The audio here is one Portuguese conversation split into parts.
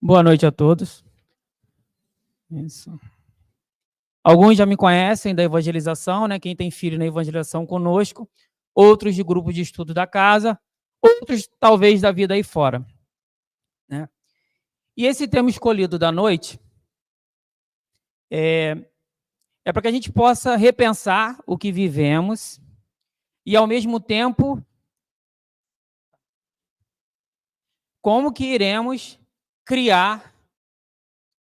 Boa noite a todos. Isso. Alguns já me conhecem da evangelização, né? Quem tem filho na evangelização conosco, outros de grupo de estudo da casa, outros talvez da vida aí fora, né? E esse tema escolhido da noite é para que a gente possa repensar o que vivemos e, ao mesmo tempo, como que iremos criar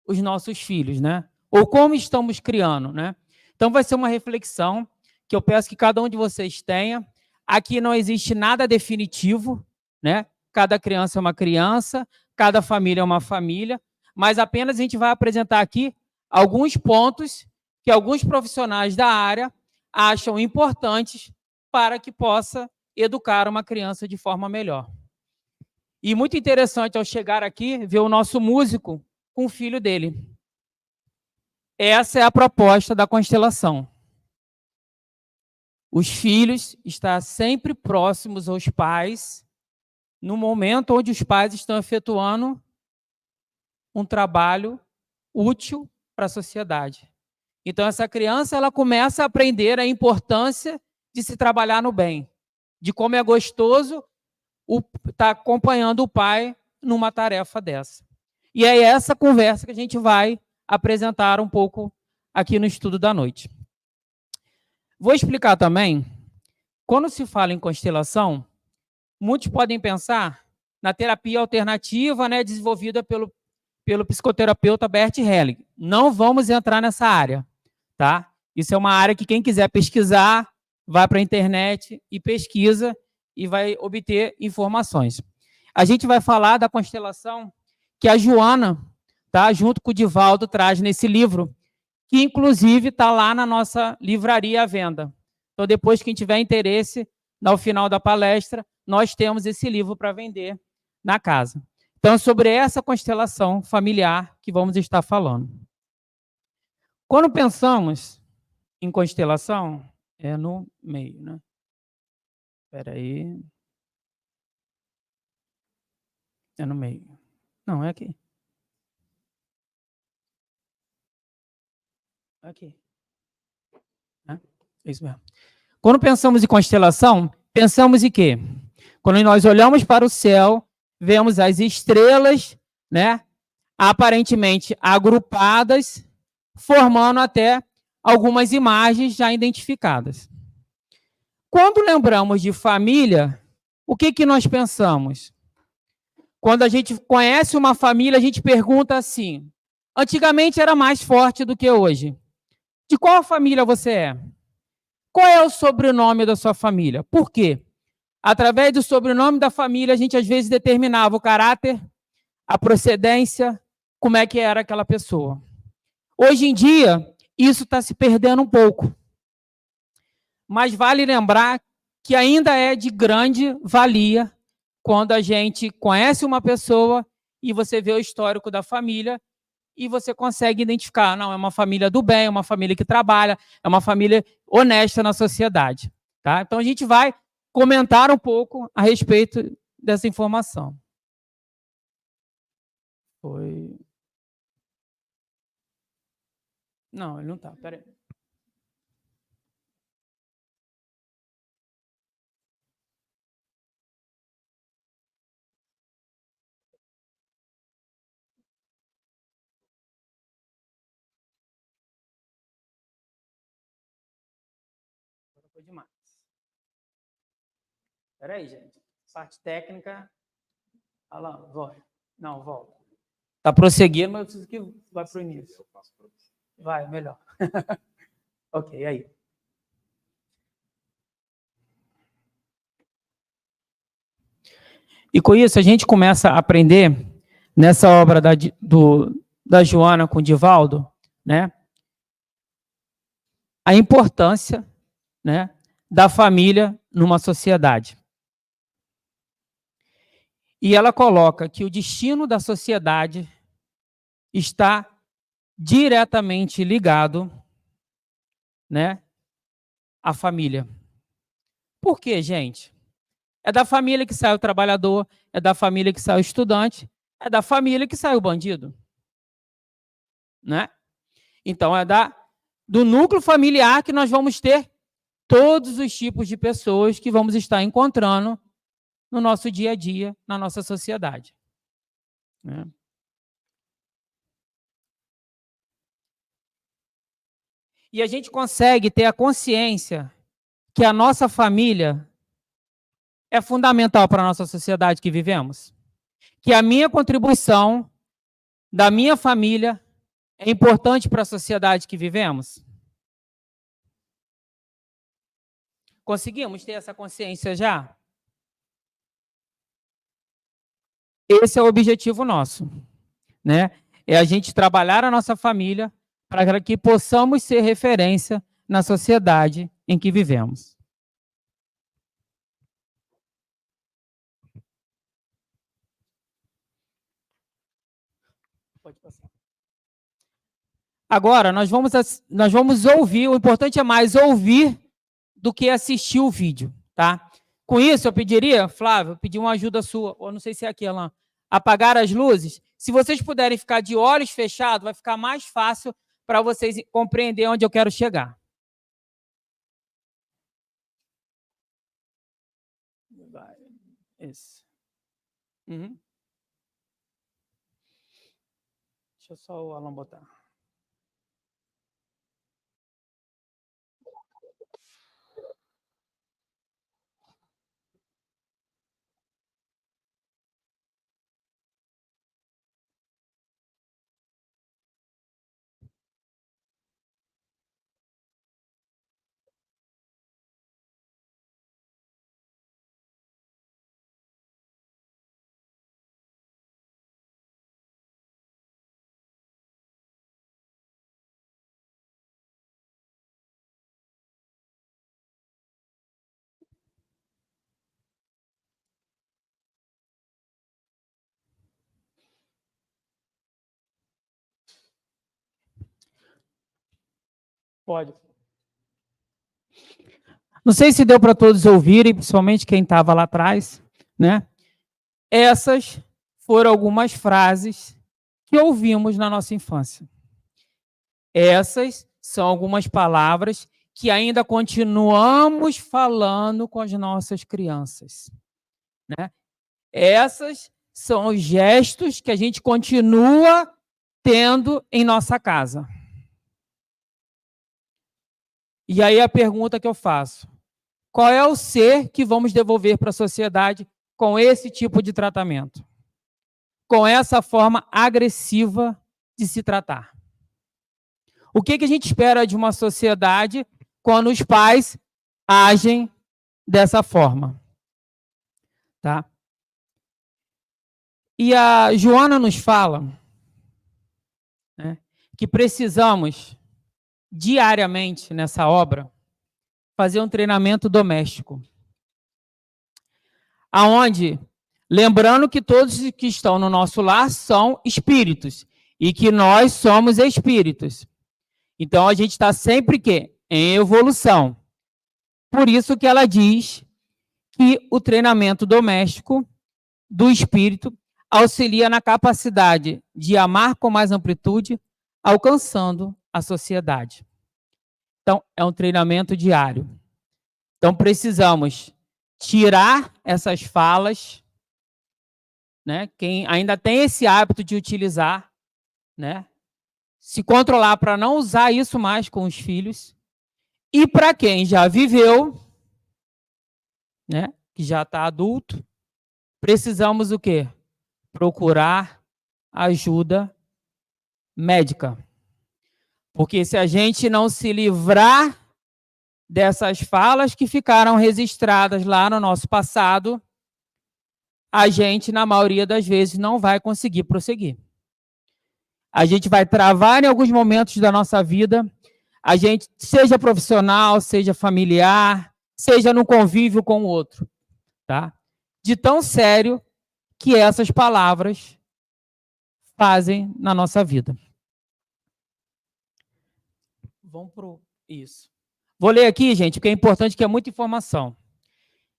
os nossos filhos, né? Ou como estamos criando, né? Então vai ser uma reflexão que eu peço que cada um de vocês tenha. Aqui não existe nada definitivo, né? Cada criança é uma criança, cada família é uma família, mas apenas a gente vai apresentar aqui alguns pontos que alguns profissionais da área acham importantes para que possa educar uma criança de forma melhor. E muito interessante ao chegar aqui ver o nosso músico com o filho dele. Essa é a proposta da constelação. Os filhos estão sempre próximos aos pais, no momento onde os pais estão efetuando um trabalho útil para a sociedade. Então, essa criança ela começa a aprender a importância de se trabalhar no bem, de como é gostoso estar acompanhando o pai numa tarefa dessa. E é essa conversa que a gente vai apresentar um pouco aqui no estudo da noite. Vou explicar também, quando se fala em constelação, muitos podem pensar na terapia alternativa, né, desenvolvida pelo psicoterapeuta Bert Helling. Não vamos entrar nessa área, tá? Isso é uma área que quem quiser pesquisar, vai para a internet e pesquisa e vai obter informações. A gente vai falar da constelação que a Joana, tá, junto com o Divaldo, traz nesse livro, que inclusive está lá na nossa livraria à venda. Então, depois, quem tiver interesse, no final da palestra, nós temos esse livro para vender na casa. Então, sobre essa constelação familiar que vamos estar falando. Quando pensamos em constelação, é no meio, né? Espera aí. É no meio. Não, é aqui. Aqui. É isso mesmo. Quando pensamos em constelação, pensamos em quê? Quando nós olhamos para o céu, vemos as estrelas, né, aparentemente agrupadas, formando até algumas imagens já identificadas. Quando lembramos de família, o que nós pensamos? Quando a gente conhece uma família, a gente pergunta assim, antigamente era mais forte do que hoje. De qual família você é? Qual é o sobrenome da sua família? Por quê? Através do sobrenome da família, a gente às vezes determinava o caráter, a procedência, como é que era aquela pessoa. Hoje em dia, isso está se perdendo um pouco. Mas vale lembrar que ainda é de grande valia quando a gente conhece uma pessoa e você vê o histórico da família e você consegue identificar, não, é uma família do bem, é uma família que trabalha, é uma família honesta na sociedade. Tá? Então, a gente vai comentar um pouco a respeito dessa informação. Foi... Não, ele não está, peraí. Foi demais. Espera aí, gente. Parte técnica. Olha lá, volta. Não, volta. Está prosseguindo, mas eu preciso que vá para o início. Vai, melhor. Ok, aí. E com isso, a gente começa a aprender, nessa obra da Joana com o Divaldo, né, a importância, né, da família numa sociedade. E ela coloca que o destino da sociedade está diretamente ligado, né, à família. Por quê, gente? É da família que sai o trabalhador, é da família que sai o estudante, É da família que sai o bandido, né? Então, é do núcleo familiar que nós vamos ter todos os tipos de pessoas que vamos estar encontrando no nosso dia a dia, na nossa sociedade, né? E a gente consegue ter a consciência que a nossa família é fundamental para a nossa sociedade que vivemos. Que a minha contribuição da minha família é importante para a sociedade que vivemos. Conseguimos ter essa consciência já? Esse é o objetivo nosso, né? É a gente trabalhar a nossa família para que possamos ser referência na sociedade em que vivemos. Pode passar. Agora, nós vamos ouvir, o importante é mais ouvir do que assistir o vídeo, tá? Com isso, eu pediria, Flávio, pedir uma ajuda sua, ou não sei se é aqui, Alain, apagar as luzes. Se vocês puderem ficar de olhos fechados, vai ficar mais fácil para vocês compreender onde eu quero chegar. Isso. Uhum. Deixa eu só o Alan botar. Pode. Não sei se deu para todos ouvirem, principalmente quem estava lá atrás, né? Essas foram algumas frases que ouvimos na nossa infância. Essas são algumas palavras que ainda continuamos falando com as nossas crianças, né? Essas são os gestos que a gente continua tendo em nossa casa. E aí a pergunta que eu faço: qual é o ser que vamos devolver para a sociedade com esse tipo de tratamento? Com essa forma agressiva de se tratar? O que a gente espera de uma sociedade quando os pais agem dessa forma? Tá? E a Joana nos fala, né, que precisamos, diariamente, nessa obra, fazer um treinamento doméstico. Aonde, lembrando que todos que estão no nosso lar são espíritos, e que nós somos espíritos. Então, a gente está sempre quê? Em evolução. Por isso que ela diz que o treinamento doméstico do espírito auxilia na capacidade de amar com mais amplitude, alcançando a sociedade. Então, é um treinamento diário. Então, precisamos tirar essas falas, né? Quem ainda tem esse hábito de utilizar, né? Se controlar para não usar isso mais com os filhos. E para quem já viveu, né? Que já está adulto, precisamos o quê? Procurar ajuda médica. Porque se a gente não se livrar dessas falas que ficaram registradas lá no nosso passado, a gente, na maioria das vezes, não vai conseguir prosseguir. A gente vai travar em alguns momentos da nossa vida, a gente, seja profissional, seja familiar, seja no convívio com o outro, tá? De tão sério que essas palavras fazem na nossa vida. Vamos para isso. Vou ler aqui, gente, porque é importante, que é muita informação.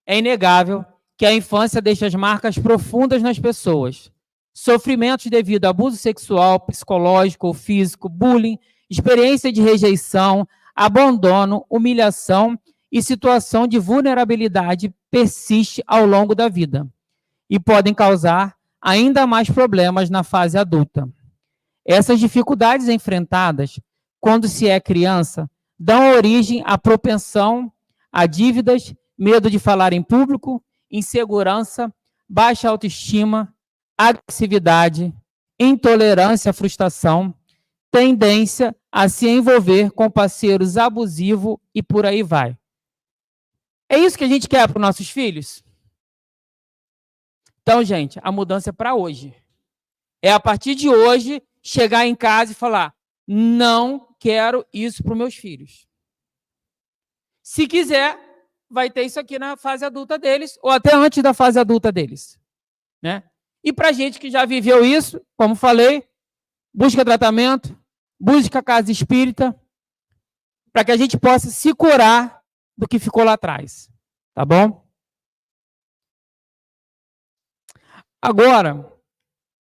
É inegável que a infância deixa as marcas profundas nas pessoas, sofrimentos devido a abuso sexual, psicológico ou físico, bullying, experiência de rejeição, abandono, humilhação e situação de vulnerabilidade persiste ao longo da vida e podem causar ainda mais problemas na fase adulta. Essas dificuldades enfrentadas quando se é criança dão origem à propensão a dívidas, medo de falar em público, insegurança, baixa autoestima, agressividade, intolerância à frustração, tendência a se envolver com parceiros abusivos e por aí vai. É isso que a gente quer para os nossos filhos? Então, gente, a mudança é para hoje. É a partir de hoje chegar em casa e falar: não quero isso para os meus filhos. Se quiser, vai ter isso aqui na fase adulta deles, ou até antes da fase adulta deles. Né? E para a gente que já viveu isso, como falei, busca tratamento, busca casa espírita, para que a gente possa se curar do que ficou lá atrás. Tá bom? Agora,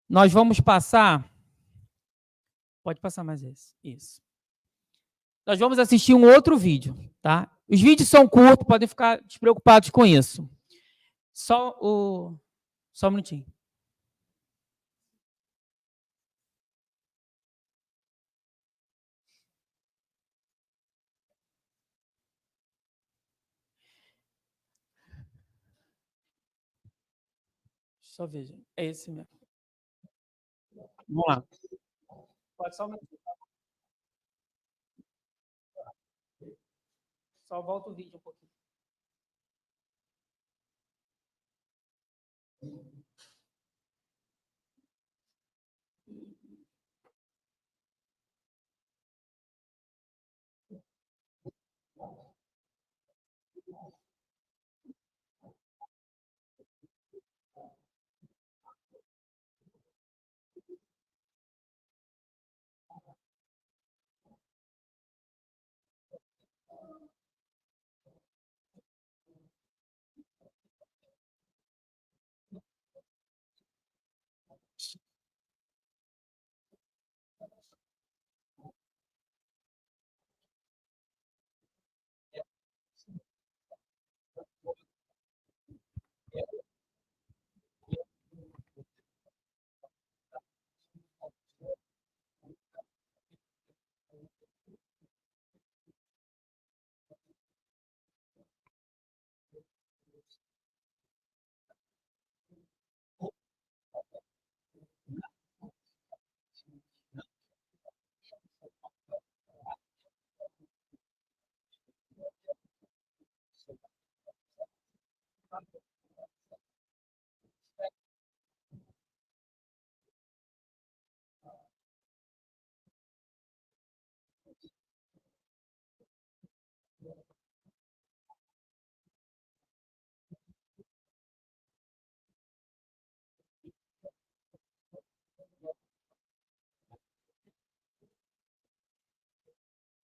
nós vamos passar... Pode passar mais esse. Isso. Nós vamos assistir um outro vídeo, tá? Os vídeos são curtos, podem ficar despreocupados com isso. Só um minutinho. Só veja. É esse mesmo. Vamos lá. Pode só um minutinho. Só volta o vídeo um pouquinho.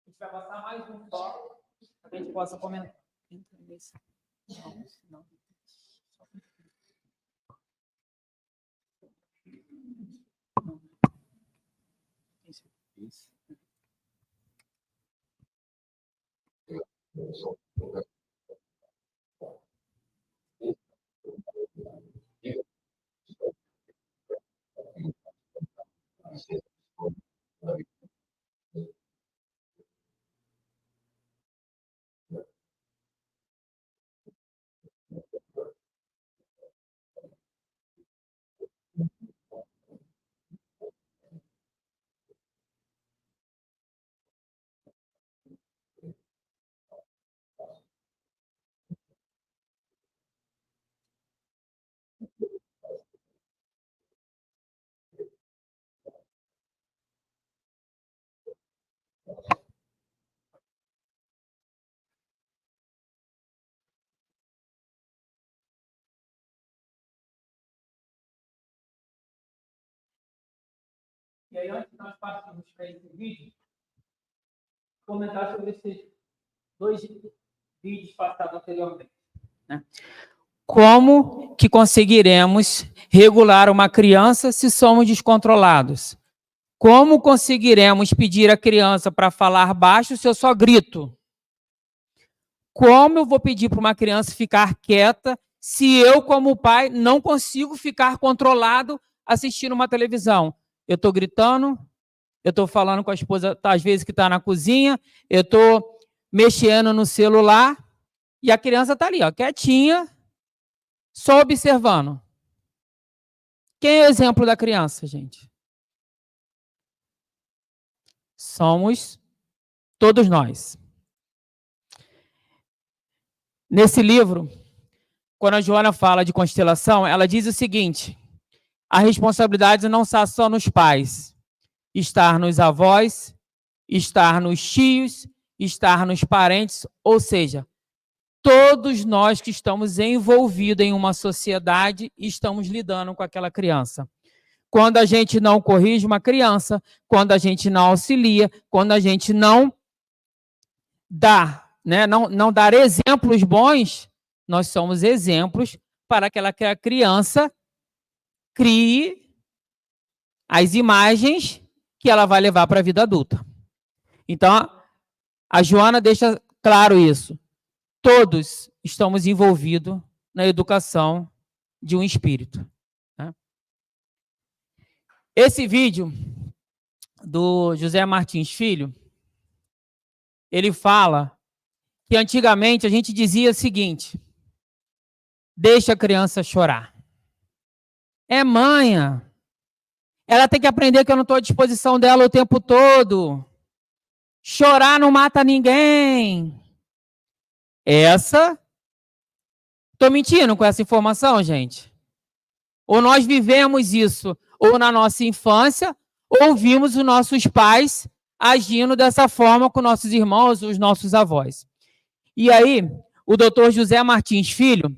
A gente vai passar mais um só, para que a gente possa comentar. Não. Isso. E aí, antes de nós partirmos para esse vídeo, comentar sobre esses dois vídeos passados anteriormente. Né? Como que conseguiremos regular uma criança se somos descontrolados? Como conseguiremos pedir à criança para falar baixo se eu só grito? Como eu vou pedir para uma criança ficar quieta se eu, como pai, não consigo ficar controlado assistindo uma televisão? Eu estou gritando, eu estou falando com a esposa, às vezes, que está na cozinha, eu estou mexendo no celular e a criança está ali, ó, quietinha, só observando. Quem é o exemplo da criança, gente? Somos todos nós. Nesse livro, quando a Joana fala de constelação, ela diz o seguinte: a responsabilidade não está só nos pais, estar nos avós, estar nos tios, estar nos parentes, ou seja, todos nós que estamos envolvidos em uma sociedade estamos lidando com aquela criança. Quando a gente não corrige uma criança, quando a gente não auxilia, quando a gente não dá, né, não dar exemplos bons, nós somos exemplos para que a criança crie as imagens que ela vai levar para a vida adulta. Então, a Joana deixa claro isso. Todos estamos envolvidos na educação de um espírito. Né? Esse vídeo do José Martins Filho, ele fala que antigamente a gente dizia o seguinte: deixa a criança chorar. É manha. Ela tem que aprender que eu não estou à disposição dela o tempo todo. Chorar não mata ninguém. Estou mentindo com essa informação, gente? Ou nós vivemos isso, ou na nossa infância, ou vimos os nossos pais agindo dessa forma com nossos irmãos, os nossos avós. E aí, o doutor José Martins Filho,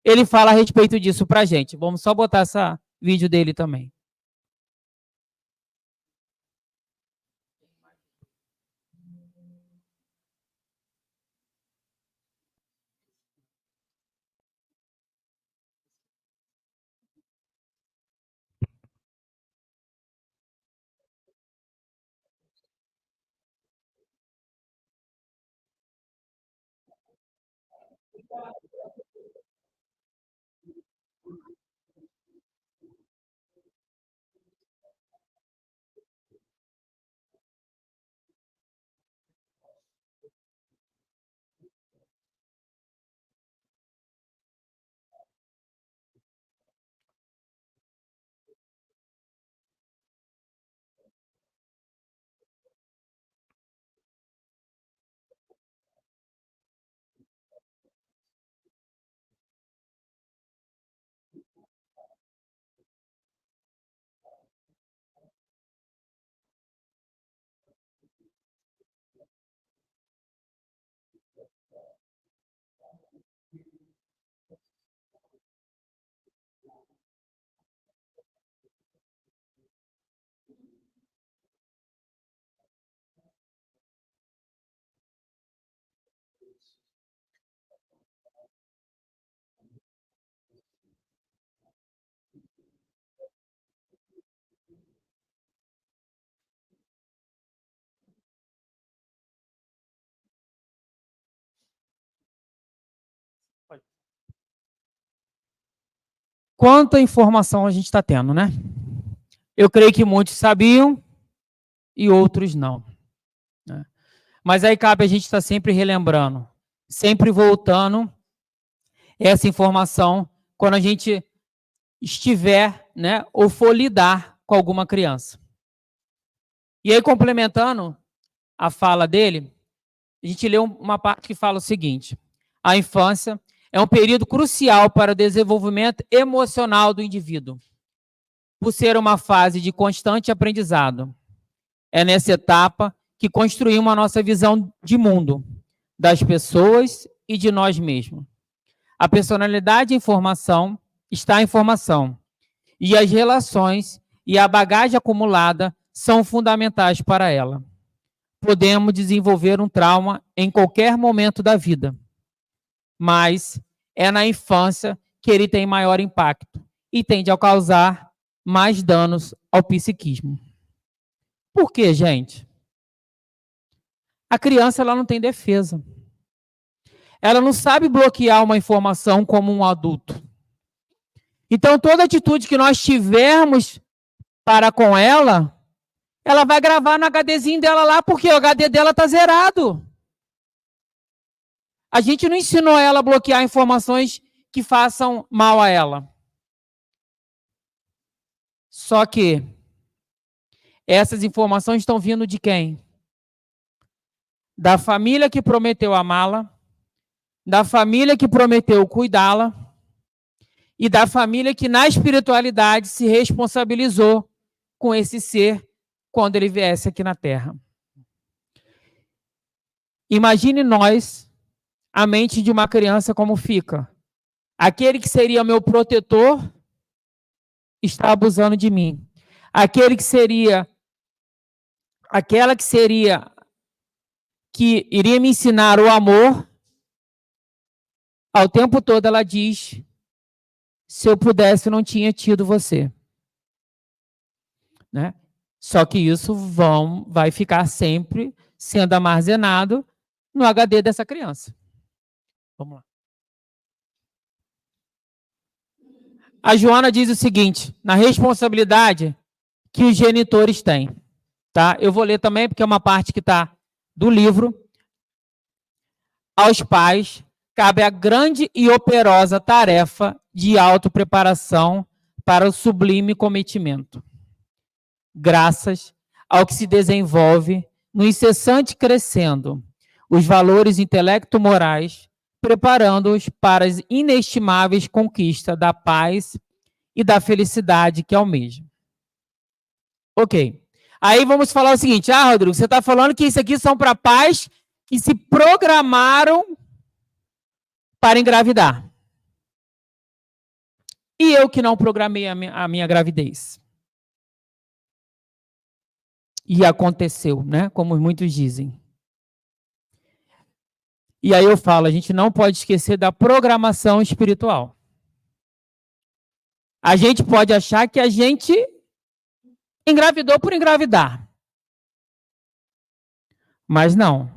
ele fala a respeito disso para a gente. Vamos só botar esse vídeo dele também. Quanta informação a gente está tendo, né? Eu creio que muitos sabiam e outros não. Né? Mas aí cabe a gente estar sempre relembrando, sempre voltando essa informação quando a gente estiver, né, ou for lidar com alguma criança. E aí, complementando a fala dele, a gente lê uma parte que fala o seguinte: a infância é um período crucial para o desenvolvimento emocional do indivíduo, por ser uma fase de constante aprendizado. É nessa etapa que construímos a nossa visão de mundo, das pessoas e de nós mesmos. A personalidade está em formação, e as relações e a bagagem acumulada são fundamentais para ela. Podemos desenvolver um trauma em qualquer momento da vida, mas é na infância que ele tem maior impacto e tende a causar mais danos ao psiquismo. Por quê, gente? A criança ela não tem defesa. Ela não sabe bloquear uma informação como um adulto. Então, toda atitude que nós tivermos para com ela, ela vai gravar no HDzinho dela lá, porque o HD dela está zerado. A gente não ensinou ela a bloquear informações que façam mal a ela. Só que essas informações estão vindo de quem? Da família que prometeu amá-la, da família que prometeu cuidá-la e da família que na espiritualidade se responsabilizou com esse ser quando ele viesse aqui na Terra. Imagine nós, a mente de uma criança como fica. Aquele que seria meu protetor está abusando de mim. Aquela que iria me ensinar o amor, ao tempo todo ela diz, se eu pudesse, eu não tinha tido você. Né? Só que isso vai ficar sempre sendo armazenado no HD dessa criança. Vamos lá. A Joana diz o seguinte, na responsabilidade que os genitores têm. Tá? Eu vou ler também, porque é uma parte que está do livro. Aos pais cabe a grande e operosa tarefa de autopreparação para o sublime cometimento. Graças ao que se desenvolve no incessante crescendo os valores intelecto-morais, preparando-os para as inestimáveis conquistas da paz e da felicidade que almejam. Ok. Aí vamos falar o seguinte, Rodrigo, você está falando que isso aqui são para pais que se programaram para engravidar. E eu que não programei a minha gravidez. E aconteceu, né? Como muitos dizem. E aí eu falo, a gente não pode esquecer da programação espiritual. A gente pode achar que a gente engravidou por engravidar. Mas não.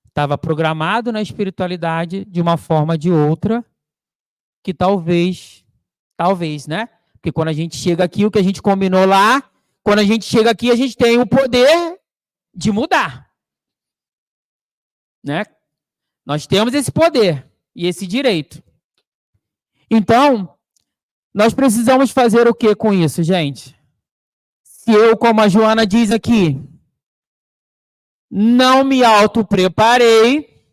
Estava programado na espiritualidade de uma forma ou de outra, que talvez, né? Porque quando a gente chega aqui, o que a gente combinou lá, quando a gente chega aqui, a gente tem o poder de mudar. Né? Nós temos esse poder e esse direito. Então, nós precisamos fazer o que com isso, gente? Se eu, como a Joana diz aqui, não me autopreparei,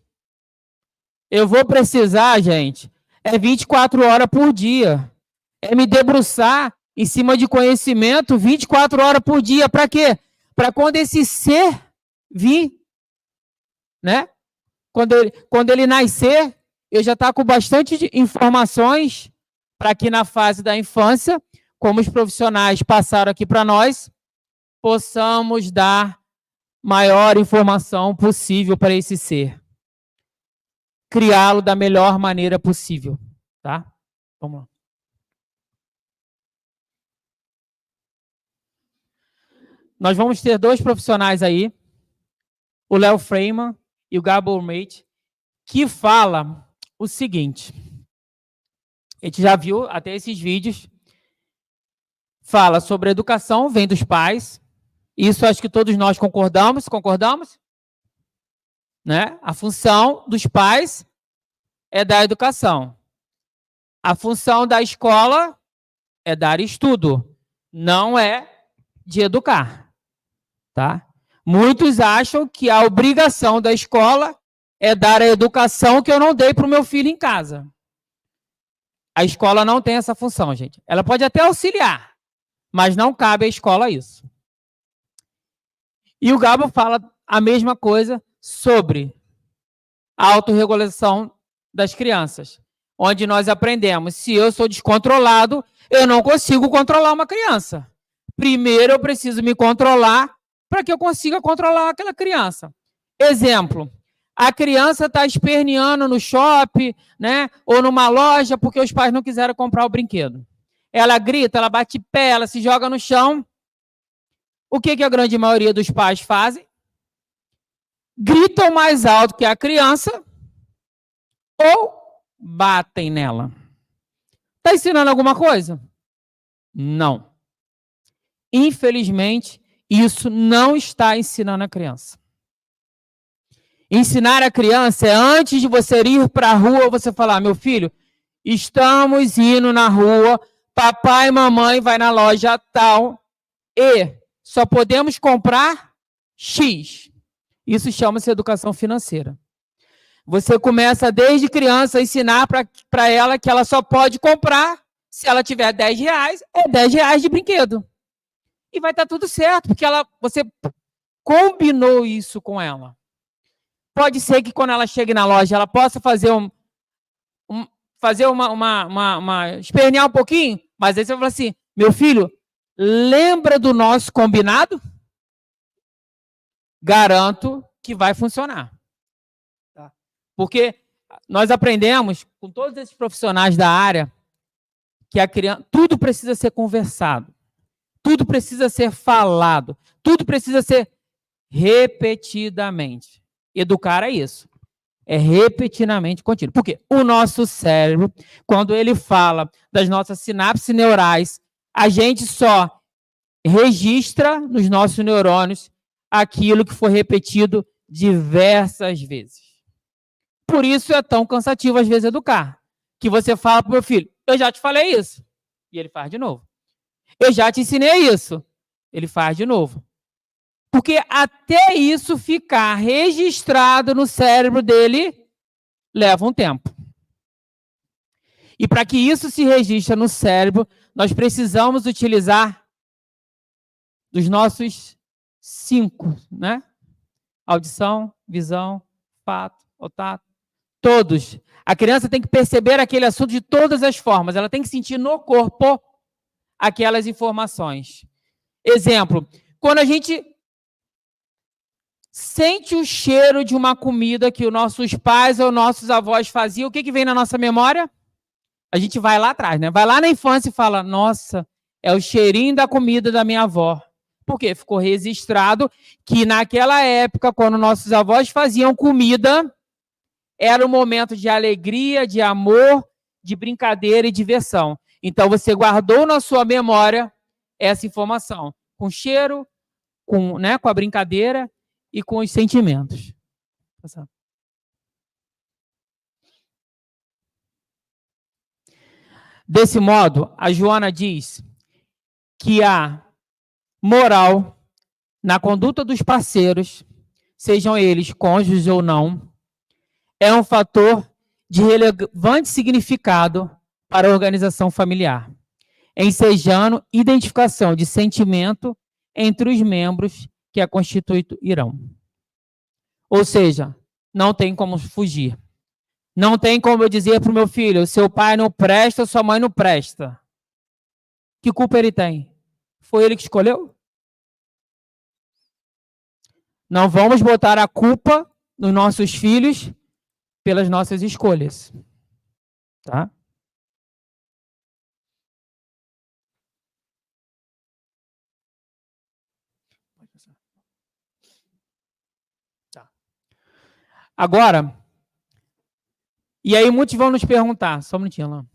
eu vou precisar, gente, 24 horas por dia. É me debruçar em cima de conhecimento 24 horas por dia. Para quê? Para quando esse ser vir, né? Quando ele nascer, eu já estou com bastante informações para que na fase da infância, como os profissionais passaram aqui para nós, possamos dar maior informação possível para esse ser. Criá-lo da melhor maneira possível. Tá? Vamos lá. Nós vamos ter dois profissionais aí, o Léo Freeman e o Gabor Mate, que fala o seguinte. A gente já viu até esses vídeos. Fala sobre a educação, vem dos pais. Isso acho que todos nós concordamos. Concordamos? Né? A função dos pais é dar educação. A função da escola é dar estudo. Não é de educar. Tá? Muitos acham que a obrigação da escola é dar a educação que eu não dei para o meu filho em casa. A escola não tem essa função, gente. Ela pode até auxiliar, mas não cabe à escola isso. E o Gabo fala a mesma coisa sobre a autorregulação das crianças, onde nós aprendemos, se eu sou descontrolado, eu não consigo controlar uma criança. Primeiro eu preciso me controlar para que eu consiga controlar aquela criança. Exemplo, A criança está esperneando no shopping, né? Ou numa loja porque os pais não quiseram comprar o brinquedo. Ela grita, ela bate pé, ela se joga no chão. O que a grande maioria dos pais fazem? Gritam mais alto que a criança ou batem nela. Está ensinando alguma coisa? Não. Infelizmente, isso não está ensinando a criança. Ensinar a criança é antes de você ir para a rua, você falar, meu filho, estamos indo na rua, papai e mamãe vai na loja tal e só podemos comprar X. Isso chama-se educação financeira. Você começa desde criança a ensinar para ela que ela só pode comprar se ela tiver 10 reais, é 10 reais de brinquedo. E vai estar tudo certo, porque você combinou isso com ela. Pode ser que quando ela chegue na loja, ela possa fazer espernear um pouquinho, mas aí você vai falar assim, meu filho, lembra do nosso combinado? Garanto que vai funcionar. Tá? Porque nós aprendemos, com todos esses profissionais da área, que a criança, tudo precisa ser conversado, tudo precisa ser falado, tudo precisa ser repetidamente. Educar é isso. É repetidamente contínuo. Por quê? O nosso cérebro, quando ele fala das nossas sinapses neurais, a gente só registra nos nossos neurônios aquilo que foi repetido diversas vezes. Por isso é tão cansativo, às vezes, educar. Que você fala para o meu filho, eu já te falei isso. E ele faz de novo. Eu já te ensinei isso. Ele faz de novo. Porque até isso ficar registrado no cérebro dele, leva um tempo. E para que isso se registre no cérebro, nós precisamos utilizar dos nossos 5, né? Audição, visão, olfato, tato, todos. A criança tem que perceber aquele assunto de todas as formas, ela tem que sentir no corpo aquelas informações. Exemplo, quando a gente sente o cheiro de uma comida que os nossos pais ou nossos avós faziam, o que vem na nossa memória? A gente vai lá atrás, né? Vai lá na infância e fala, nossa, é o cheirinho da comida da minha avó. Por quê? Ficou registrado que naquela época, quando nossos avós faziam comida, era um momento de alegria, de amor, de brincadeira e diversão. Então, você guardou na sua memória essa informação, com cheiro, com a brincadeira e com os sentimentos. Desse modo, a Joana diz que a moral na conduta dos parceiros, sejam eles cônjuges ou não, é um fator de relevante significado para a organização familiar, ensejando identificação de sentimento entre os membros que a constituirão. Ou seja, não tem como fugir. Não tem como eu dizer para o meu filho, seu pai não presta, sua mãe não presta. Que culpa ele tem? Foi ele que escolheu? Não vamos botar a culpa nos nossos filhos pelas nossas escolhas. Tá? Tá. Agora, e aí muitos vão nos perguntar, só um minutinho lá.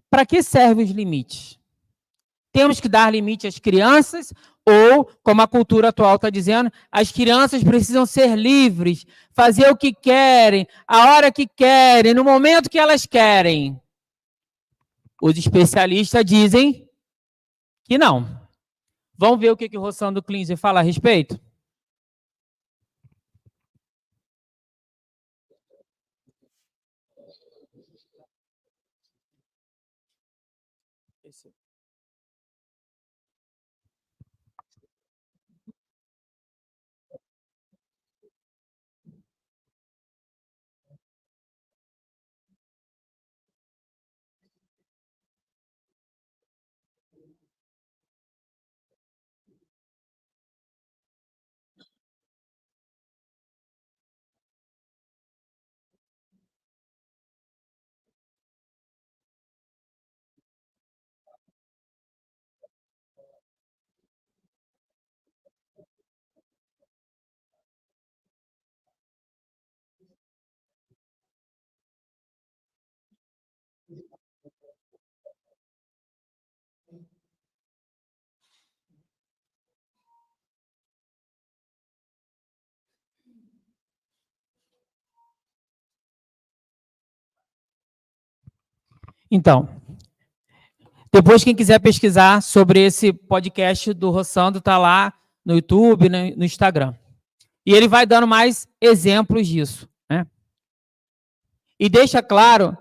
Para que servem os limites? Temos que dar limite às crianças ou, como a cultura atual está dizendo, as crianças precisam ser livres, fazer o que querem, a hora que querem, no momento que elas querem. Os especialistas dizem que não. Vamos ver o que o Rossandro Klinzer fala a respeito? Então, depois quem quiser pesquisar sobre esse podcast do Rossandro, está lá no YouTube, no Instagram. E ele vai dando mais exemplos disso, né? E deixa claro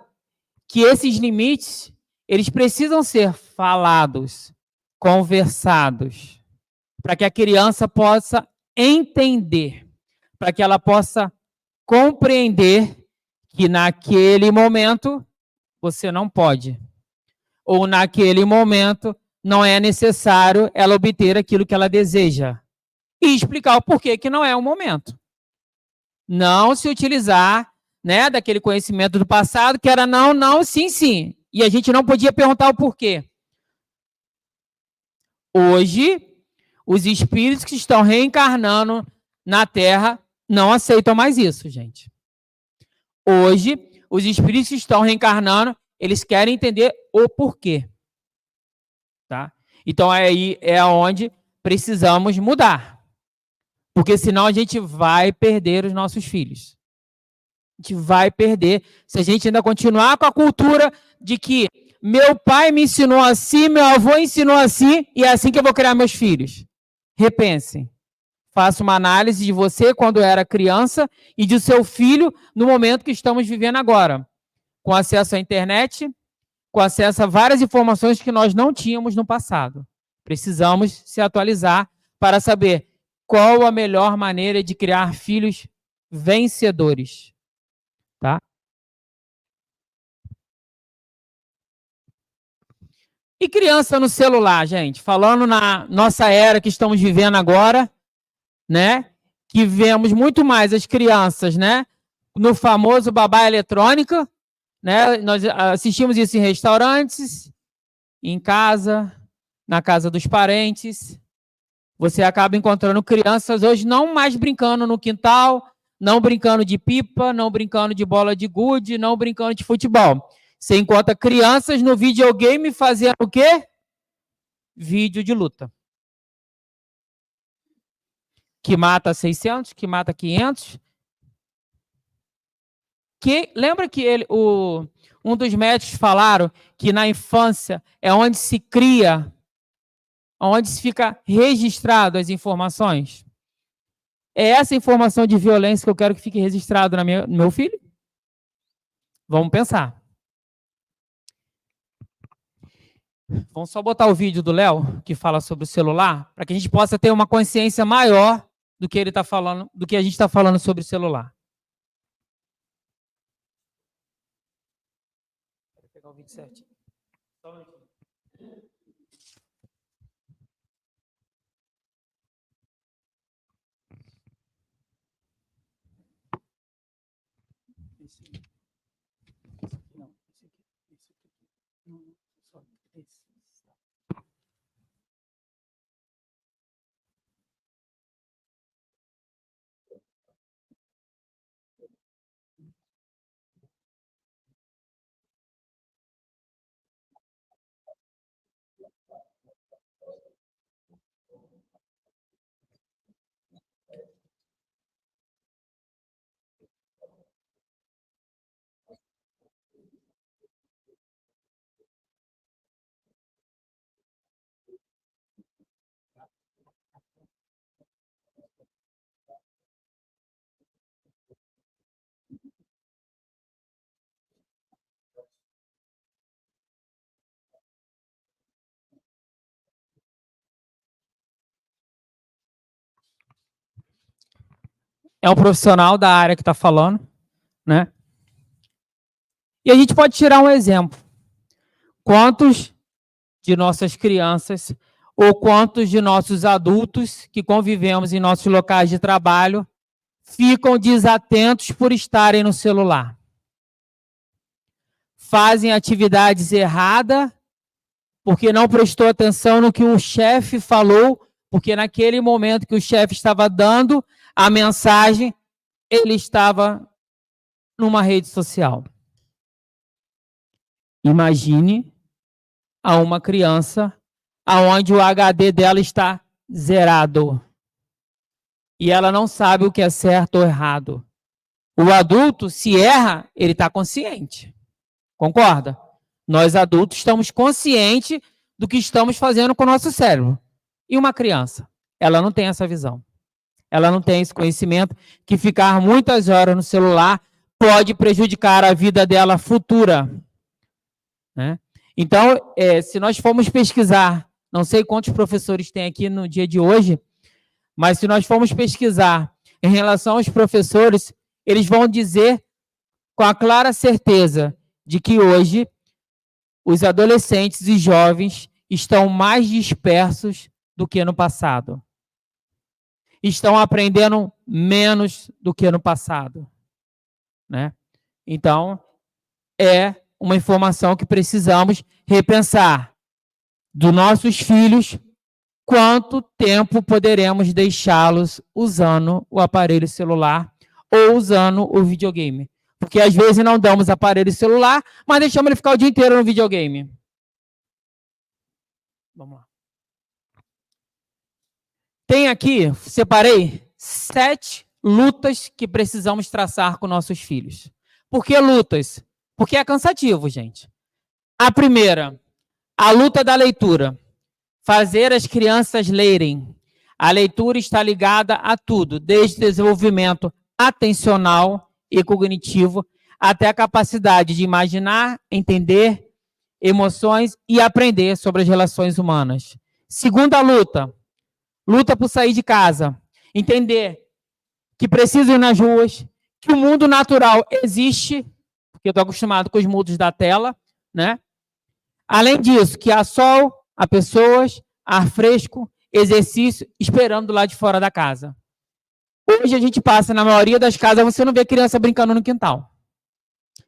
que esses limites, eles precisam ser falados, conversados, para que a criança possa entender, para que ela possa compreender que naquele momento você não pode, ou naquele momento não é necessário ela obter aquilo que ela deseja. E explicar o porquê que não é o momento. Não se utilizar, né, daquele conhecimento do passado que era não, não, sim, sim. E a gente não podia perguntar o porquê. Hoje, os espíritos que estão reencarnando na Terra não aceitam mais isso, gente. Hoje, os espíritos que estão reencarnando, eles querem entender o porquê. Tá? Então, aí é onde precisamos mudar. Porque senão a gente vai perder os nossos filhos. A gente vai perder se a gente ainda continuar com a cultura de que meu pai me ensinou assim, meu avô ensinou assim, e é assim que eu vou criar meus filhos. Repensem. Faça uma análise de você quando era criança e de seu filho no momento que estamos vivendo agora. Com acesso à internet, com acesso a várias informações que nós não tínhamos no passado. Precisamos se atualizar para saber qual a melhor maneira de criar filhos vencedores. Tá? E criança no celular, gente? Falando na nossa era que estamos vivendo agora, né? Que vemos muito mais as crianças, né? No famoso babá eletrônica, né? Nós assistimos isso em restaurantes, em casa, na casa dos parentes. Você acaba encontrando crianças hoje não mais brincando no quintal, não brincando de pipa, não brincando de bola de gude, não brincando de futebol. Você encontra crianças no videogame fazendo o quê? Vídeo de luta. Que mata 600, que mata 500. Lembra que um dos médicos falaram que na infância é onde se cria, onde se fica registrado as informações? É essa informação de violência que eu quero que fique registrado no meu filho? Vamos pensar. Vamos só botar o vídeo do Léo, que fala sobre o celular, para que a gente possa ter uma consciência maior do que ele está falando, do que a gente está falando sobre o celular. Vou pegar o vídeo certinho. Só um minutinho. É um profissional da área que está falando, né? E a gente pode tirar um exemplo. Quantos de nossas crianças ou quantos de nossos adultos que convivemos em nossos locais de trabalho ficam desatentos por estarem no celular? Fazem atividades erradas porque não prestou atenção no que o chefe falou, porque naquele momento que o chefe estava dando a mensagem, ele estava numa rede social. Imagine a uma criança aonde o HD dela está zerado e ela não sabe o que é certo ou errado. O adulto, se erra, ele está consciente. Concorda? Nós adultos estamos conscientes do que estamos fazendo com o nosso cérebro. E uma criança? Ela não tem essa visão. Ela não tem esse conhecimento que ficar muitas horas no celular pode prejudicar a vida dela futura. Né? Então, se nós formos pesquisar, não sei quantos professores tem aqui no dia de hoje, mas se nós formos pesquisar em relação aos professores, eles vão dizer com a clara certeza de que hoje os adolescentes e jovens estão mais dispersos do que no passado. Estão aprendendo menos do que no passado. Né? Então, é uma informação que precisamos repensar. Dos nossos filhos, quanto tempo poderemos deixá-los usando o aparelho celular ou usando o videogame? Porque às vezes não damos aparelho celular, mas deixamos ele ficar o dia inteiro no videogame. Vamos lá. Tem aqui, separei, 7 lutas que precisamos traçar com nossos filhos. Por que lutas? Porque é cansativo, gente. A primeira, a luta da leitura. Fazer as crianças lerem. A leitura está ligada a tudo, desde o desenvolvimento atencional e cognitivo, até a capacidade de imaginar, entender emoções e aprender sobre as relações humanas. Segunda luta, luta por sair de casa. Entender que preciso ir nas ruas, que o mundo natural existe, porque eu estou acostumado com os mundos da tela, né? Além disso, que há sol, há pessoas, ar fresco, exercício, esperando lá de fora da casa. Hoje a gente passa, na maioria das casas, você não vê criança brincando no quintal.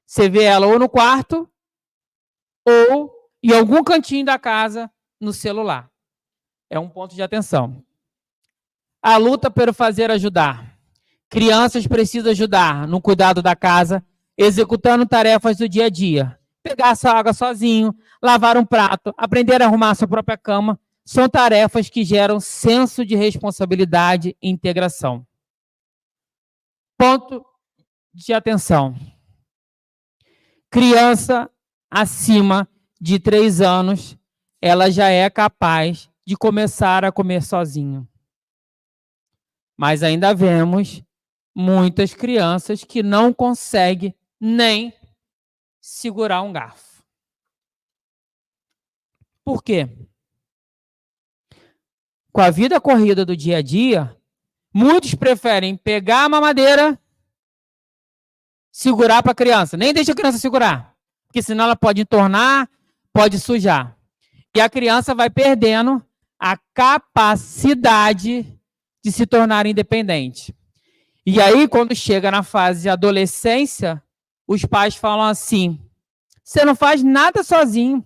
Você vê ela ou no quarto, ou em algum cantinho da casa, no celular. É um ponto de atenção. A luta pelo fazer ajudar. Crianças precisam ajudar no cuidado da casa, executando tarefas do dia a dia. Pegar sua água sozinho, lavar um prato, aprender a arrumar sua própria cama, são tarefas que geram senso de responsabilidade e integração. Ponto de atenção. Criança acima de 3 anos, ela já é capaz de começar a comer sozinho. Mas ainda vemos muitas crianças que não conseguem nem segurar um garfo. Por quê? Com a vida corrida do dia a dia, muitos preferem pegar a mamadeira, segurar para a criança. Nem deixa a criança segurar, porque senão ela pode entornar, pode sujar. E a criança vai perdendo a capacidade de se tornar independente. E aí, quando chega na fase de adolescência, os pais falam assim: você não faz nada sozinho.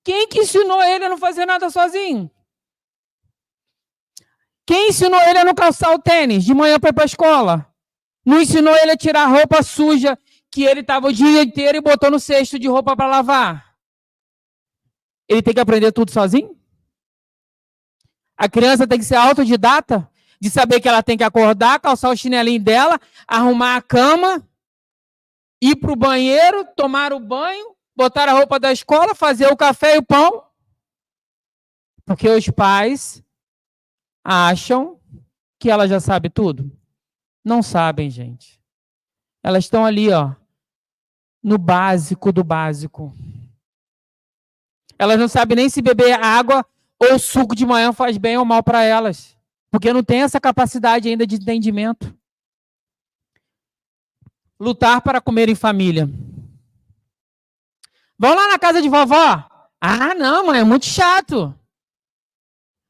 Quem que ensinou ele a não fazer nada sozinho? Quem ensinou ele a não calçar o tênis de manhã para ir para a escola? Não ensinou ele a tirar a roupa suja que ele estava o dia inteiro e botou no cesto de roupa para lavar? Ele tem que aprender tudo sozinho? A criança tem que ser autodidata, de saber que ela tem que acordar, calçar o chinelinho dela, arrumar a cama, ir para o banheiro, tomar o banho, botar a roupa da escola, fazer o café e o pão. Porque os pais acham que ela já sabe tudo. Não sabem, gente. Elas estão ali, ó, no básico do básico. Elas não sabem nem se beber água ou suco de manhã faz bem ou mal para elas. Porque não tem essa capacidade ainda de entendimento. Lutar para comer em família. Vão lá na casa de vovó? Ah, não, mãe, é muito chato.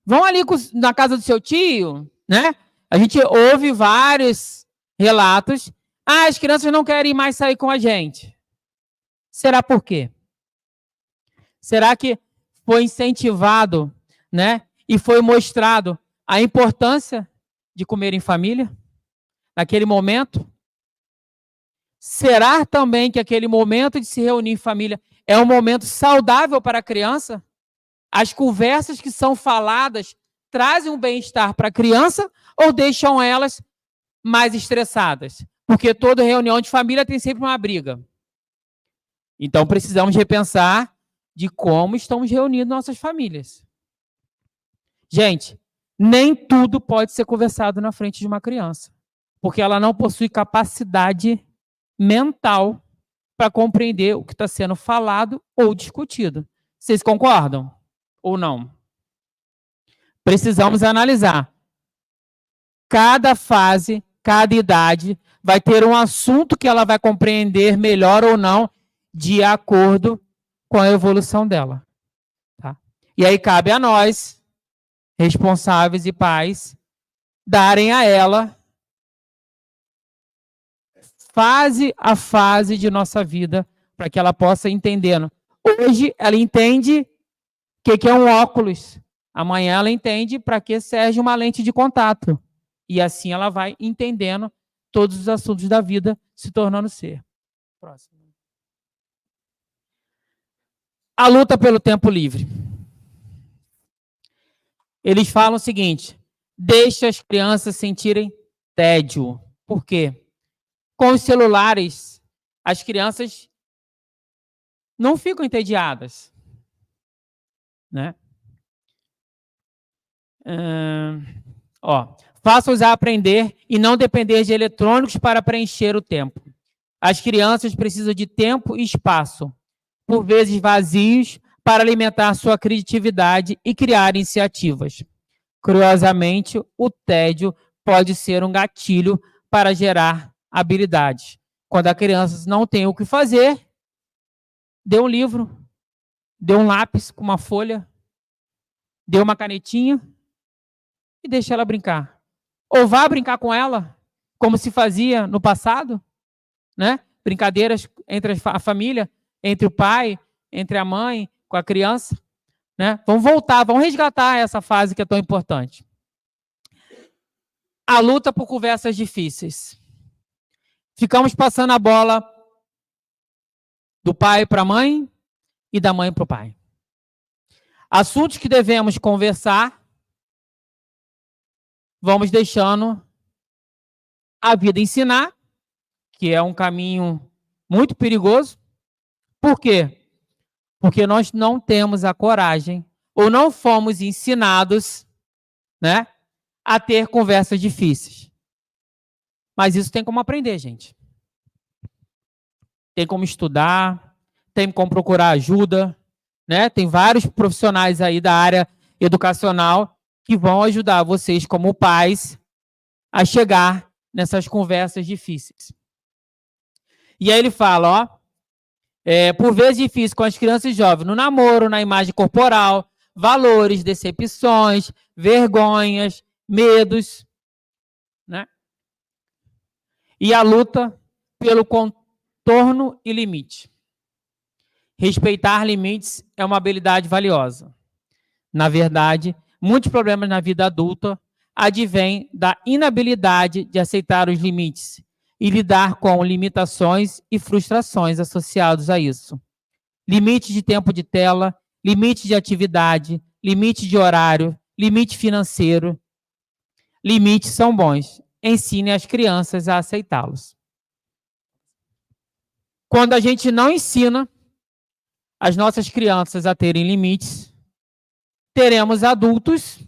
Vão ali na casa do seu tio, né? A gente ouve vários relatos. Ah, as crianças não querem mais sair com a gente. Será por quê? Será que foi incentivado, né? E foi mostrado a importância de comer em família? Naquele momento? Será também que aquele momento de se reunir em família é um momento saudável para a criança? As conversas que são faladas trazem um bem-estar para a criança ou deixam elas mais estressadas? Porque toda reunião de família tem sempre uma briga. Então, precisamos repensar de como estamos reunindo nossas famílias. Gente, nem tudo pode ser conversado na frente de uma criança, porque ela não possui capacidade mental para compreender o que está sendo falado ou discutido. Vocês concordam ou não? Precisamos analisar. Cada fase, cada idade vai ter um assunto que ela vai compreender melhor ou não de acordo com a evolução dela. Tá? E aí cabe a nós, responsáveis e pais, darem a ela, fase a fase de nossa vida, para que ela possa entendendo. Hoje ela entende o que é um óculos. Amanhã ela entende para que serve uma lente de contato. E assim ela vai entendendo todos os assuntos da vida, se tornando ser. Próximo. A luta pelo tempo livre. Eles falam o seguinte: deixa as crianças sentirem tédio. Por quê? Com os celulares, as crianças não ficam entediadas, né? Faça-os aprender e não depender de eletrônicos para preencher o tempo. As crianças precisam de tempo e espaço, por vezes vazios, para alimentar sua criatividade e criar iniciativas. Curiosamente, o tédio pode ser um gatilho para gerar habilidades. Quando a criança não tem o que fazer, dê um livro, dê um lápis com uma folha, dê uma canetinha e deixe ela brincar. Ou vá brincar com ela, como se fazia no passado, né? Brincadeiras entre a família, entre o pai, entre a mãe, com a criança, né? Vamos voltar, vamos resgatar essa fase que é tão importante. A luta por conversas difíceis. Ficamos passando a bola do pai para a mãe e da mãe para o pai. Assuntos que devemos conversar, vamos deixando a vida ensinar, que é um caminho muito perigoso. Por quê? Porque nós não temos a coragem, ou não fomos ensinados, né, a ter conversas difíceis. Mas isso tem como aprender, gente. Tem como estudar, tem como procurar ajuda, né? Tem vários profissionais aí da área educacional que vão ajudar vocês, como pais, a chegar nessas conversas difíceis. E aí ele fala, por vezes difícil com as crianças e jovens, no namoro, na imagem corporal, valores, decepções, vergonhas, medos, né? E a luta pelo contorno e limite. Respeitar limites é uma habilidade valiosa. Na verdade, muitos problemas na vida adulta advêm da inabilidade de aceitar os limites e lidar com limitações e frustrações associados a isso. Limite de tempo de tela, limite de atividade, limite de horário, limite financeiro. Limites são bons. Ensine as crianças a aceitá-los. Quando a gente não ensina as nossas crianças a terem limites, teremos adultos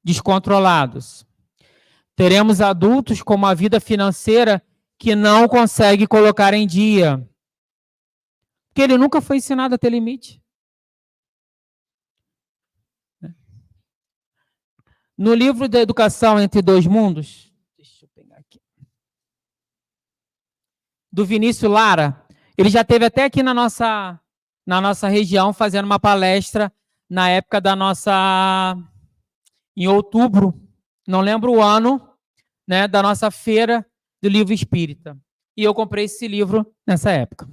descontrolados. Teremos adultos com uma vida financeira que não consegue colocar em dia. Porque ele nunca foi ensinado a ter limite. No livro da Educação entre Dois Mundos, deixa eu pegar aqui, do Vinícius Lara, ele já esteve até aqui na nossa região fazendo uma palestra na época da nossa, em outubro, não lembro o ano, né, da nossa feira do livro espírita. E eu comprei esse livro nessa época.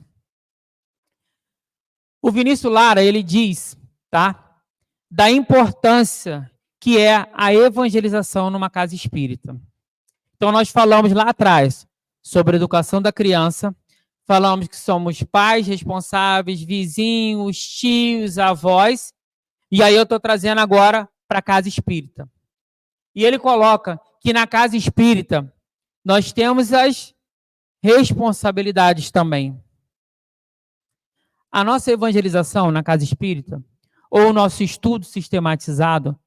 O Vinícius Lara, ele diz, tá, da importância que é a evangelização numa casa espírita. Então, nós falamos lá atrás sobre a educação da criança, falamos que somos pais responsáveis, vizinhos, tios, avós, e aí eu estou trazendo agora para a casa espírita. E ele coloca que na casa espírita nós temos as responsabilidades também. A nossa evangelização na casa espírita, ou o nosso estudo sistematizado,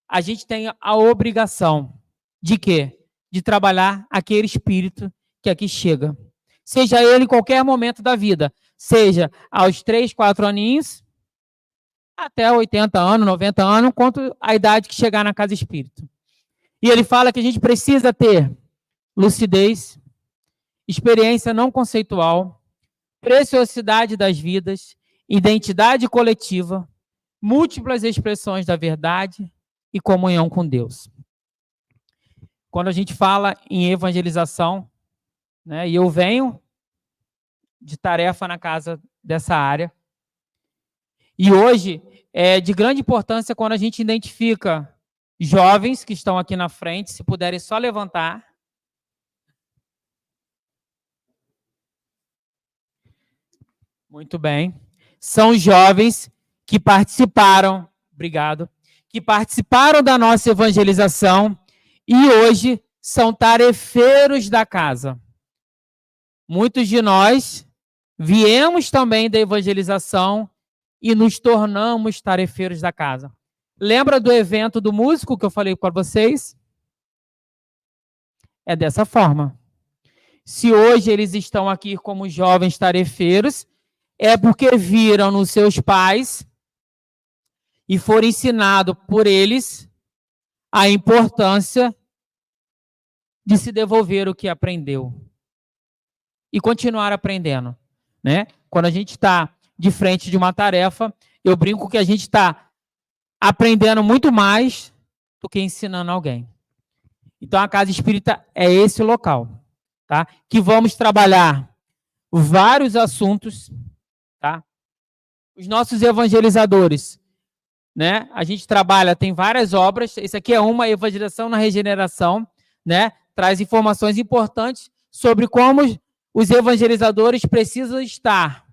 a gente tem a obrigação de quê? De trabalhar aquele espírito que aqui chega. Seja ele em qualquer momento da vida, seja aos 3, 4 aninhos, até 80 anos, 90 anos, quanto a idade que chegar na casa espírita. E ele fala que a gente precisa ter lucidez, experiência não conceitual, preciosidade das vidas, identidade coletiva, múltiplas expressões da verdade e comunhão com Deus. Quando a gente fala em evangelização, né, e eu venho de tarefa na casa dessa área, e hoje é de grande importância quando a gente identifica jovens que estão aqui na frente, se puderem só levantar. Muito bem. São jovens que participaram, obrigado, que participaram da nossa evangelização e hoje são tarefeiros da casa. Muitos de nós viemos também da evangelização e nos tornamos tarefeiros da casa. Lembra do evento do músico que eu falei para vocês? É dessa forma. Se hoje eles estão aqui como jovens tarefeiros, é porque viram nos seus pais e foram ensinados por eles a importância de se devolver o que aprendeu e continuar aprendendo, né? Quando a gente está de frente de uma tarefa, eu brinco que a gente está aprendendo muito mais do que ensinando alguém. Então, a casa espírita é esse local, tá? Que vamos trabalhar vários assuntos, tá? Os nossos evangelizadores, né? A gente trabalha, tem várias obras. Esse aqui é uma, Evangelização na Regeneração, né? Traz informações importantes sobre como os evangelizadores precisam estar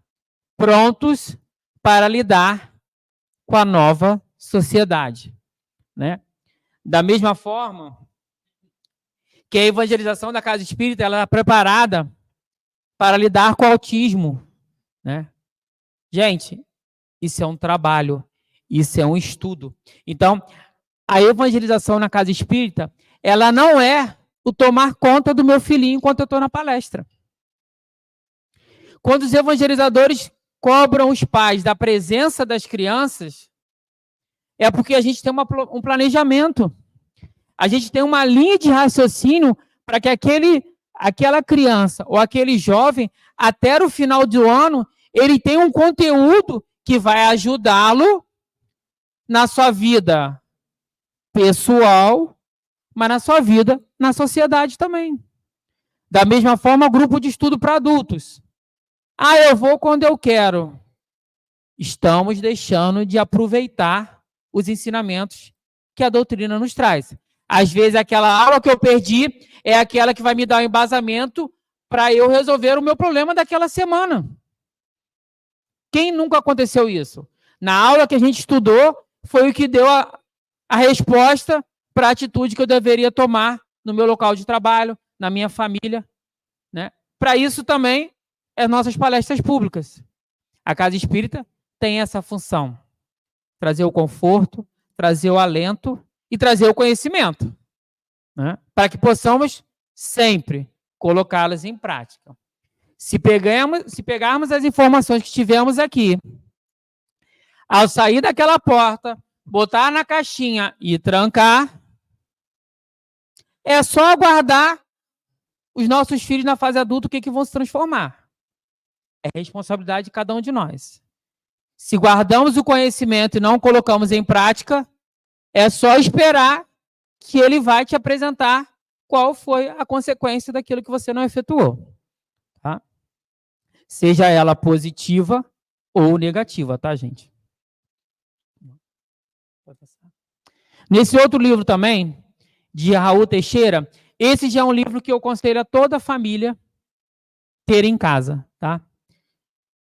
prontos para lidar com a nova sociedade, né? Da mesma forma que a evangelização da casa espírita, ela é preparada para lidar com o autismo, né? Gente, isso é um trabalho, isso é um estudo. Então, a evangelização na casa espírita, ela não é o tomar conta do meu filhinho enquanto eu estou na palestra. Quando os evangelizadores cobram os pais da presença das crianças, é porque a gente tem um planejamento. A gente tem uma linha de raciocínio para que aquela criança ou aquele jovem, até o final do ano, ele tenha um conteúdo que vai ajudá-lo na sua vida pessoal, mas na sua vida na sociedade também. Da mesma forma, grupo de estudo para adultos. Ah, eu vou quando eu quero. Estamos deixando de aproveitar os ensinamentos que a doutrina nos traz. Às vezes, aquela aula que eu perdi é aquela que vai me dar um embasamento para eu resolver o meu problema daquela semana. Quem nunca aconteceu isso? Na aula que a gente estudou, foi o que deu a resposta para a atitude que eu deveria tomar no meu local de trabalho, na minha família, né? Para isso também, as nossas palestras públicas. A Casa Espírita tem essa função. Trazer o conforto, trazer o alento e trazer o conhecimento, né? Para que possamos sempre colocá-las em prática. Se pegarmos as informações que tivemos aqui, ao sair daquela porta, botar na caixinha e trancar, é só aguardar os nossos filhos na fase adulta, o que vão se transformar. É responsabilidade de cada um de nós. Se guardamos o conhecimento e não colocamos em prática, é só esperar que ele vai te apresentar qual foi a consequência daquilo que você não efetuou. Tá? Seja ela positiva ou negativa, tá, gente? Nesse outro livro também, de Raul Teixeira, esse já é um livro que eu aconselho a toda a família ter em casa, tá?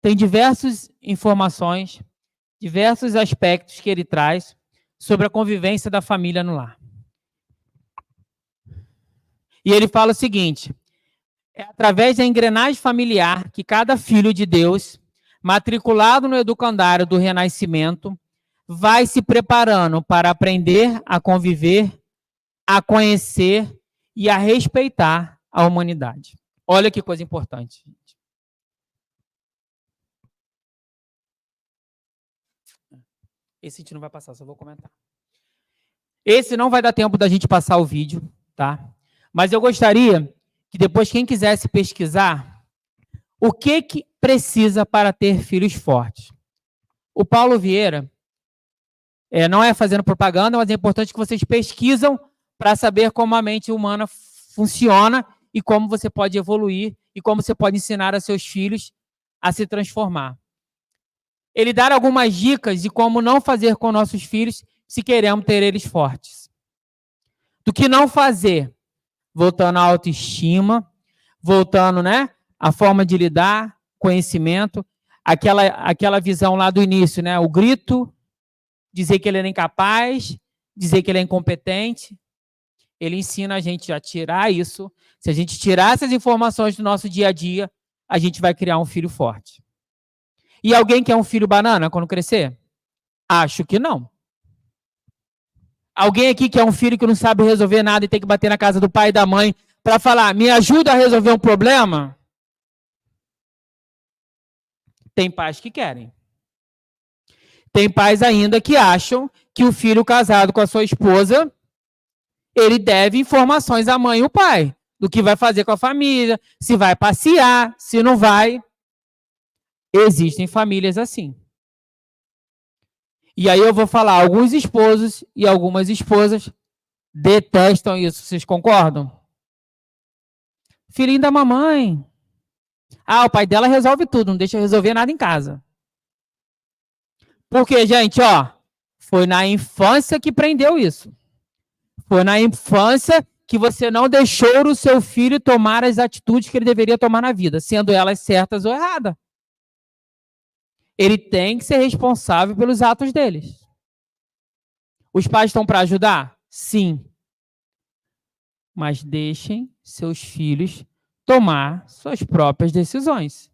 Tem diversas informações, diversos aspectos que ele traz sobre a convivência da família no lar. E ele fala o seguinte, É através da engrenagem familiar que cada filho de Deus, matriculado no educandário do Renascimento, vai se preparando para aprender a conviver, a conhecer e a respeitar a humanidade. Olha que coisa importante. Esse a gente não vai passar, só vou comentar. Esse não vai dar tempo da gente passar o vídeo, tá? Mas eu gostaria que depois quem quisesse pesquisar o que precisa para ter filhos fortes. O Paulo Vieira, não é fazendo propaganda, mas é importante que vocês pesquisam para saber como a mente humana funciona e como você pode evoluir e como você pode ensinar a seus filhos a se transformar. Ele dá algumas dicas de como não fazer com nossos filhos se queremos ter eles fortes. Do que não fazer, voltando à autoestima, voltando, né, à forma de lidar, conhecimento, aquela visão lá do início, né, o grito, dizer que ele era incapaz, dizer que ele é incompetente. Ele ensina a gente a tirar isso. Se a gente tirar essas informações do nosso dia a dia, a gente vai criar um filho forte. E alguém quer um filho banana quando crescer? Acho que não. Alguém aqui quer um filho que não sabe resolver nada e tem que bater na casa do pai e da mãe para falar, me ajuda a resolver um problema? Tem pais que querem. Tem pais ainda que acham que o filho casado com a sua esposa, ele deve informações à mãe e ao pai, do que vai fazer com a família, se vai passear, se não vai. Existem famílias assim. E aí eu vou falar, alguns esposos e algumas esposas detestam isso, vocês concordam? Filhinho da mamãe. Ah, o pai dela resolve tudo, não deixa resolver nada em casa. Porque, gente, foi na infância que prendeu isso. Foi na infância que você não deixou o seu filho tomar as atitudes que ele deveria tomar na vida, sendo elas certas ou erradas. Ele tem que ser responsável pelos atos deles. Os pais estão para ajudar? Sim. Mas deixem seus filhos tomar suas próprias decisões,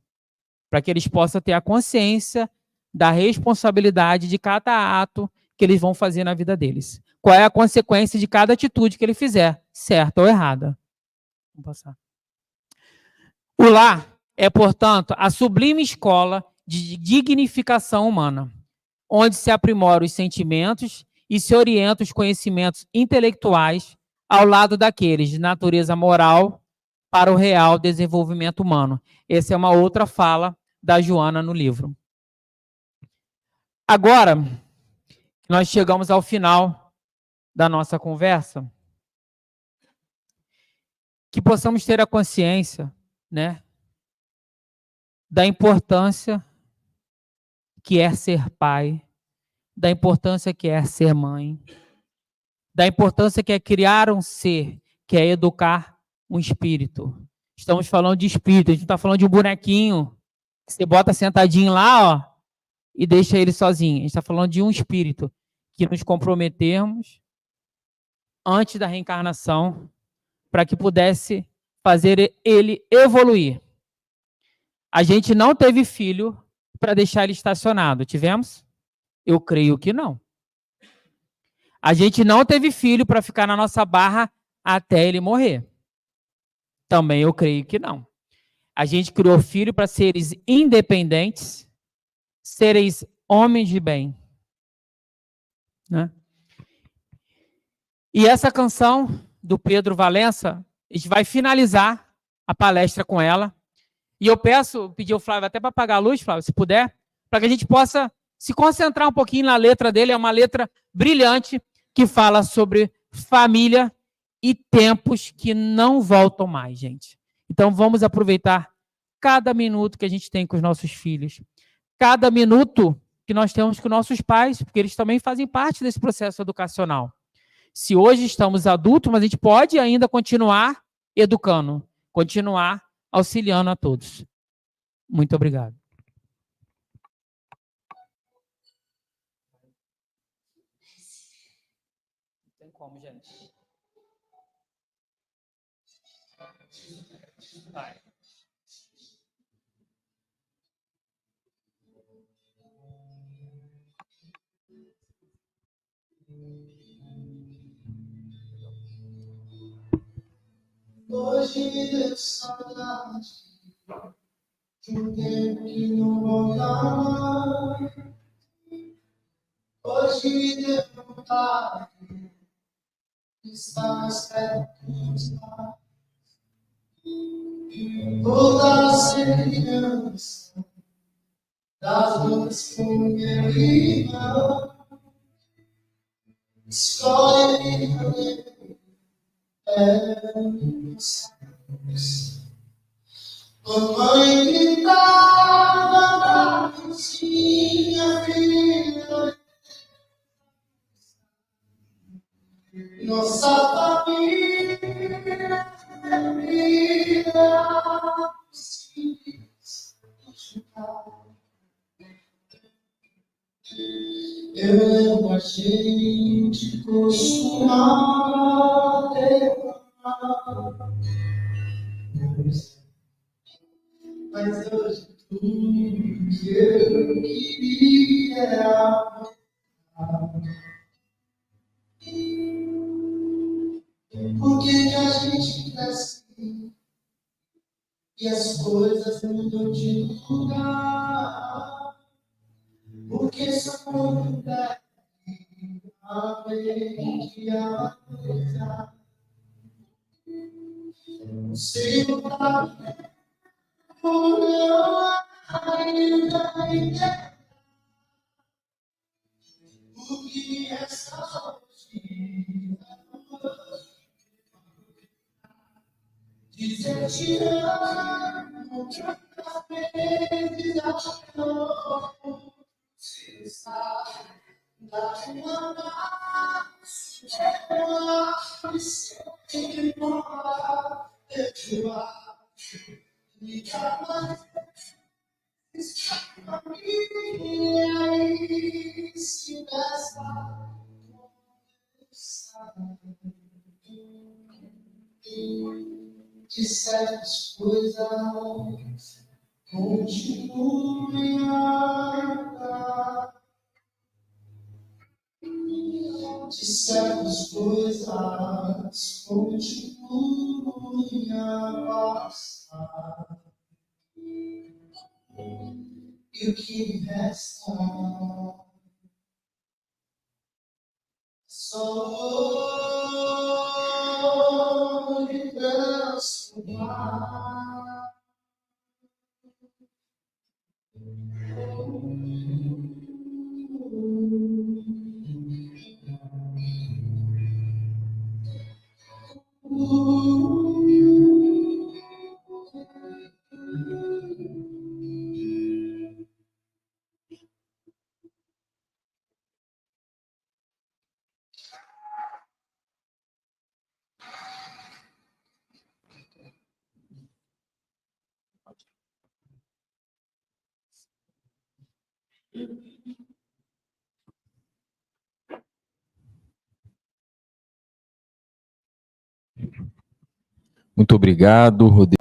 para que eles possam ter a consciência da responsabilidade de cada ato que eles vão fazer na vida deles. Qual é a consequência de cada atitude que ele fizer, certa ou errada. Vamos passar. O lar é, portanto, a sublime escola de dignificação humana, onde se aprimoram os sentimentos e se orientam os conhecimentos intelectuais ao lado daqueles de natureza moral para o real desenvolvimento humano. Essa é uma outra fala da Joana no livro. Agora, nós chegamos ao final da nossa conversa, que possamos ter a consciência, né, da importância que é ser pai, da importância que é ser mãe, da importância que é criar um ser, que é educar um espírito. Estamos falando de espírito, a gente não está falando de um bonequinho que você bota sentadinho lá, e deixa ele sozinho. A gente está falando de um espírito que nos comprometemos antes da reencarnação para que pudesse fazer ele evoluir. A gente não teve filho para deixar ele estacionado, tivemos? Eu creio que não. A gente não teve filho para ficar na nossa barra até ele morrer. Também eu creio que não. A gente criou filho para seres independentes, seres homens de bem. Né? E essa canção do Pedro Valença, a gente vai finalizar a palestra com ela. E eu pedi ao Flávio até para apagar a luz, Flávio, se puder, para que a gente possa se concentrar um pouquinho na letra dele. É uma letra brilhante que fala sobre família e tempos que não voltam mais, gente. Então vamos aproveitar cada minuto que a gente tem com os nossos filhos, cada minuto que nós temos com nossos pais, porque eles também fazem parte desse processo educacional. Se hoje estamos adultos, mas a gente pode ainda continuar educando, continuar auxiliando a todos. Muito obrigado. Não tem como, gente. Vai. Hoje me deu saudade de um tempo que não voltava. Hoje me deu vontade de estar mais perto dos pais. Voltar a ser criança, das lutas com meu irmão. Escola e vida, mamãe gritava na cozinha, filha. Nossa família, eu lembro a gente costumava ter, mas hoje tudo que eu queria era por que a gente cresce e as coisas mudam de lugar? Porque só quando deve aprende a coisa. O Senhor tá por eu ainda entendo o que é saúde. Dizer te amo, tantas vezes achou. Você sabe, dá uma abraço, eu sempre embora, eu te acho, me chama, está família e se dessa de certas coisas continuem a dar. De certas coisas continuem a passar. E o que me resta só de transformar. Muito obrigado, Rodrigo.